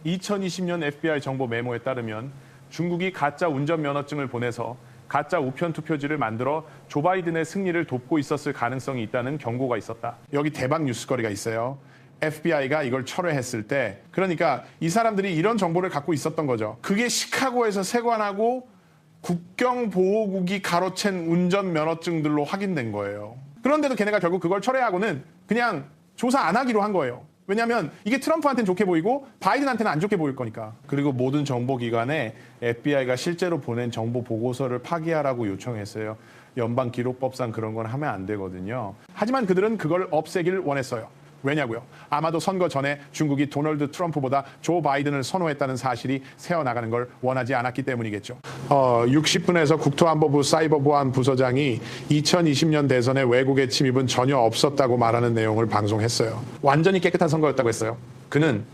2020년 FBI 정보 메모에 따르면 중국이 가짜 운전면허증을 보내서 가짜 우편 투표지를 만들어 조 바이든의 승리를 돕고 있었을 가능성이 있다는 경고가 있었다. 여기 대박 뉴스거리가 있어요. FBI가 이걸 철회했을 때, 그러니까 이 사람들이 이런 정보를 갖고 있었던 거죠. 그게 시카고에서 세관하고 국경보호국이 가로챈 운전면허증들로 확인된 거예요. 그런데도 걔네가 결국 그걸 철회하고는 그냥 조사 안 하기로 한 거예요. 왜냐하면 이게 트럼프한테는 좋게 보이고 바이든한테는 안 좋게 보일 거니까. 그리고 모든 정보기관에 FBI가 실제로 보낸 정보 보고서를 파기하라고 요청했어요. 연방기록법상 그런 건 하면 안 되거든요. 하지만 그들은 그걸 없애길 원했어요. 왜냐고요? 아마도 선거 전에 중국이 도널드 트럼프보다 조 바이든을 선호했다는 사실이 새어나가는 걸 원하지 않았기 때문이겠죠. 60분에서 국토안보부 사이버보안 부서장이 2020년 대선에 외국의 침입은 전혀 없었다고 말하는 내용을 방송했어요. 완전히 깨끗한 선거였다고 했어요. 그는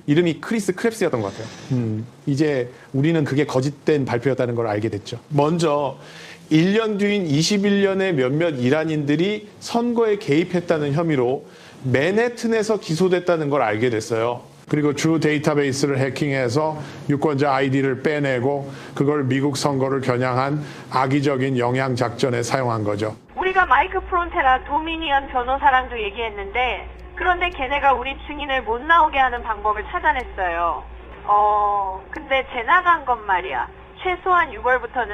이름이 크리스 크랩스였던 것 같아요. 이제 우리는 그게 거짓된 발표였다는 걸 알게 됐죠. 먼저 1년 뒤인 21년에 몇몇 이란인들이 선거에 개입했다는 혐의로 맨해튼에서 기소됐다는 걸 알게 됐어요. 그리고 주 데이터베이스를 해킹해서 유권자 아이디를 빼내고 그걸 미국 선거를 겨냥한 악의적인 영향 작전에 사용한 거죠. 우리가 마이크 프론테라 도미니언 변호사랑도 얘기했는데, 그런데 걔네가 우리 증인을 못 나오게 하는 방법을 찾아냈어요. 근데 제나간 건 말이야. 최소한 6월부터는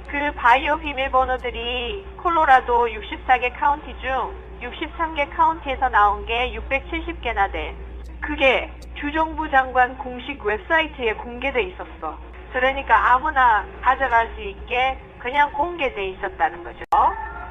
그 바이오 비밀번호들이 콜로라도 64개 카운티 중 63개 카운티에서 나온 게 670개나 돼. 그게 주정부 장관 공식 웹사이트에 공개돼 있었어. 그러니까 아무나 가져갈 수 있게 그냥 공개돼 있었다는 거죠.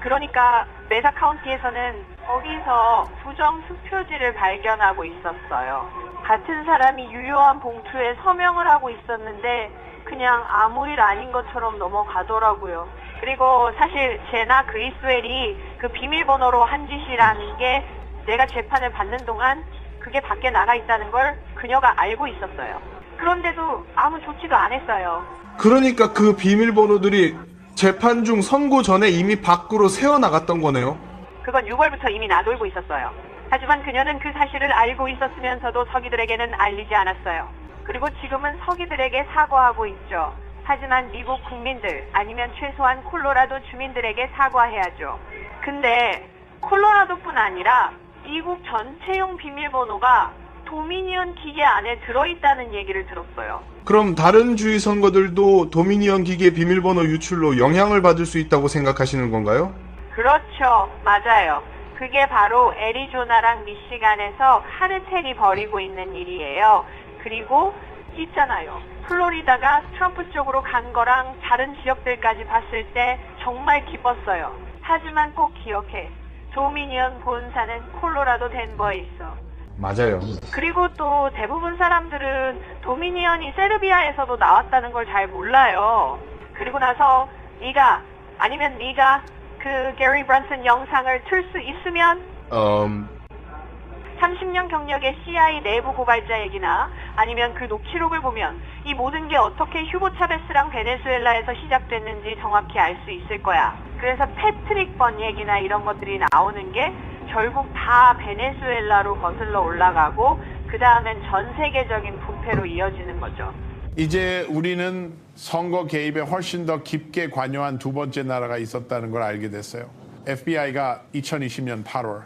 그러니까 메사 카운티에서는 거기서 부정 투표지를 발견하고 있었어요. 같은 사람이 유효한 봉투에 서명을 하고 있었는데 그냥 아무 일 아닌 것처럼 넘어가더라고요. 그리고 사실 제나 그리스웰이 그 비밀번호로 한 짓이라는 게 내가 재판을 받는 동안 그게 밖에 나가 있다는 걸 그녀가 알고 있었어요. 그런데도 아무 조치도 안 했어요. 그러니까 그 비밀번호들이 재판 중 선고 전에 이미 밖으로 새어나갔던 거네요. 그건 6월부터 이미 나돌고 있었어요. 하지만 그녀는 그 사실을 알고 있었으면서도 서기들에게는 알리지 않았어요. 그리고 지금은 서기들에게 사과하고 있죠. 하지만 미국 국민들 아니면 최소한 콜로라도 주민들에게 사과해야죠. 근데 콜로라도뿐 아니라 미국 전체용 비밀번호가 도미니언 기계 안에 들어있다는 얘기를 들었어요. 그럼 다른 주의 선거들도 도미니언 기계 비밀번호 유출로 영향을 받을 수 있다고 생각하시는 건가요? 그렇죠. 맞아요. 그게 바로 애리조나랑 미시간에서 카르텔이 벌이고 있는 일이에요. 그리고 있잖아요. 플로리다가 트럼프 쪽으로 간 거랑 다른 지역들까지 봤을 때 정말 기뻤어요. 하지만 꼭 기억해. 도미니언 본사는 콜로라도 덴버에 있어. 맞아요. 그리고 또 대부분 사람들은 도미니언이 세르비아에서도 나왔다는 걸 잘 몰라요. 그리고 나서 네가 그 게리 브런슨 영상을 틀 수 있으면 30년 경력의 CIA 내부 고발자 얘기나 아니면 그 녹취록을 보면 이 모든 게 어떻게 휴고 차베스랑 베네수엘라에서 시작됐는지 정확히 알 수 있을 거야. 그래서 패트릭 번 얘기나 이런 것들이 나오는 게 결국 다 베네수엘라로 거슬러 올라가고 그 다음엔 전 세계적인 부패로 이어지는 거죠. 이제 우리는 선거 개입에 훨씬 더 깊게 관여한 두 번째 나라가 있었다는 걸 알게 됐어요. FBI가 2020년 8월.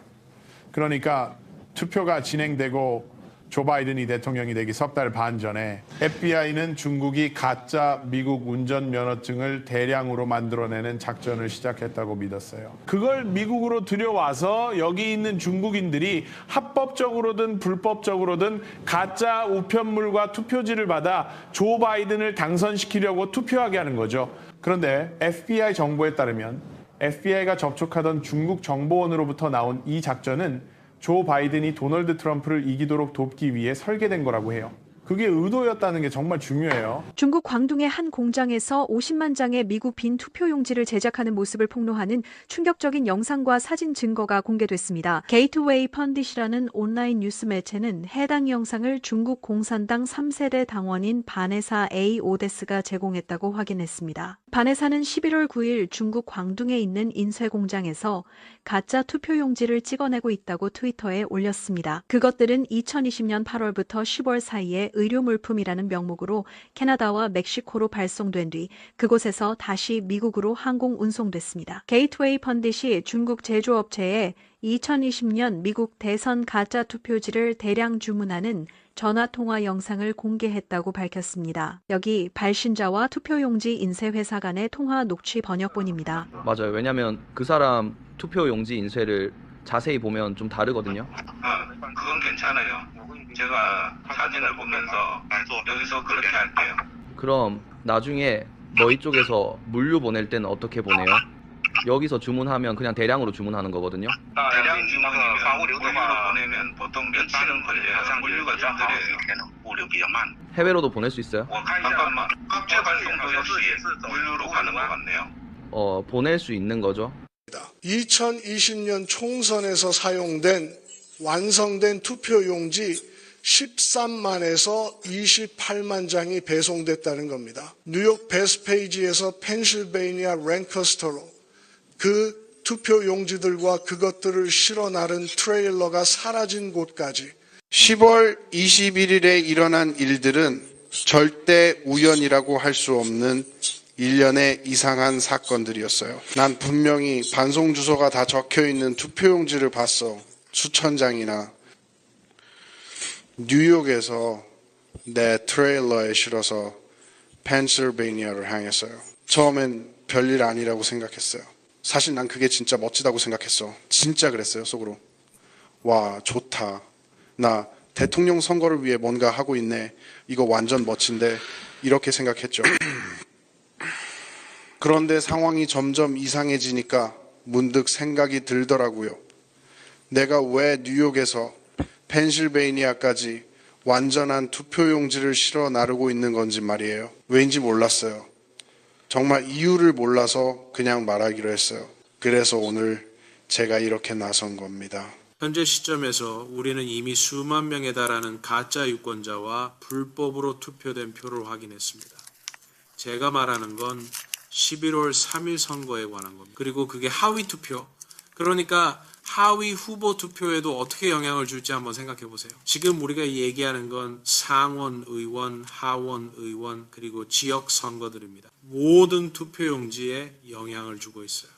그러니까 투표가 진행되고 조 바이든이 대통령이 되기 석 달 반 전에 FBI는 중국이 가짜 미국 운전면허증을 대량으로 만들어내는 작전을 시작했다고 믿었어요. 그걸 미국으로 들여와서 여기 있는 중국인들이 합법적으로든 불법적으로든 가짜 우편물과 투표지를 받아 조 바이든을 당선시키려고 투표하게 하는 거죠. 그런데 FBI 정보에 따르면 FBI가 접촉하던 중국 정보원으로부터 나온 이 작전은 조 바이든이 도널드 트럼프를 이기도록 돕기 위해 설계된 거라고 해요. 그게 의도였다는 게 정말 중요해요. 중국 광둥의 한 공장에서 50만 장의 미국 빈 투표용지를 제작하는 모습을 폭로하는 충격적인 영상과 사진 증거가 공개됐습니다. 게이트웨이 펀딧이라는 온라인 뉴스 매체는 해당 영상을 중국 공산당 3세대 당원인 바네사 A 오데스가 제공했다고 확인했습니다. 반에사는 11월 9일 중국 광둥에 있는 인쇄 공장에서 가짜 투표용지를 찍어내고 있다고 트위터에 올렸습니다. 그것들은 2020년 8월부터 10월 사이에 의료물품이라는 명목으로 캐나다와 멕시코로 발송된 뒤 그곳에서 다시 미국으로 항공 운송됐습니다. 게이트웨이 펀딧이 중국 제조업체에 2020년 미국 대선 가짜 투표지를 대량 주문하는 전화통화 영상을 공개했다고 밝혔습니다. 여기 발신자와 투표용지 인쇄회사 간의 통화 녹취 번역본입니다. 맞아요. 왜냐면 그 사람 투표용지 인쇄를 자세히 보면 좀 다르거든요. 그건 괜찮아요. 제가 사진을 보면서 여기서 그렇게 할게요. 그럼 나중에 너희 쪽에서 물류 보낼 때는 어떻게 보내요? 여기서 주문하면 그냥 대량으로 주문하는 거거든요. 대량 주문은 물류로 보내면 보통 며칠은 걸려요. 물류가 좀 느려요. 해외로도 보낼 수 있어요? 잠깐만, 국제 발송도 역시 물류로 가는 것 같네요. 보낼 수 있는 거죠. 2020년 총선에서 사용된 완성된 투표용지 13만에서 28만 장이 배송됐다는 겁니다. 뉴욕 베스페이지에서 펜실베이니아 랭커스터로 그 투표용지들과 그것들을 실어 나른 트레일러가 사라진 곳까지 10월 21일에 일어난 일들은 절대 우연이라고 할 수 없는 일련의 이상한 사건들이었어요. 난 분명히 반송 주소가 다 적혀 있는 투표용지를 봤어. 수천 장이나. 뉴욕에서 내 트레일러에 실어서 펜실베이니아를 향했어요. 처음엔 별일 아니라고 생각했어요. 사실 난 그게 진짜 멋지다고 생각했어. 진짜 그랬어요, 속으로. 와, 좋다. 나 대통령 선거를 위해 뭔가 하고 있네. 이거 완전 멋진데. 이렇게 생각했죠. 그런데 상황이 점점 이상해지니까 문득 생각이 들더라고요. 내가 왜 뉴욕에서 펜실베이니아까지 완전한 투표용지를 실어 나르고 있는 건지 말이에요. 왜인지 몰랐어요. 정말 이유를 몰라서 그냥 말하기로 했어요. 그래서 오늘 제가 이렇게 나선 겁니다. 현재 시점에서 우리는 이미 수만 명에 달하는 가짜 유권자와 불법으로 투표된 표를 확인했습니다. 제가 말하는 건 11월 3일 선거에 관한 겁니다. 그리고 그게 하위 투표, 그러니까 하위 후보 투표에도 어떻게 영향을 줄지 한번 생각해 보세요. 지금 우리가 얘기하는 건 상원 의원, 하원 의원, 그리고 지역 선거들입니다. 모든 투표용지에 영향을 주고 있어요.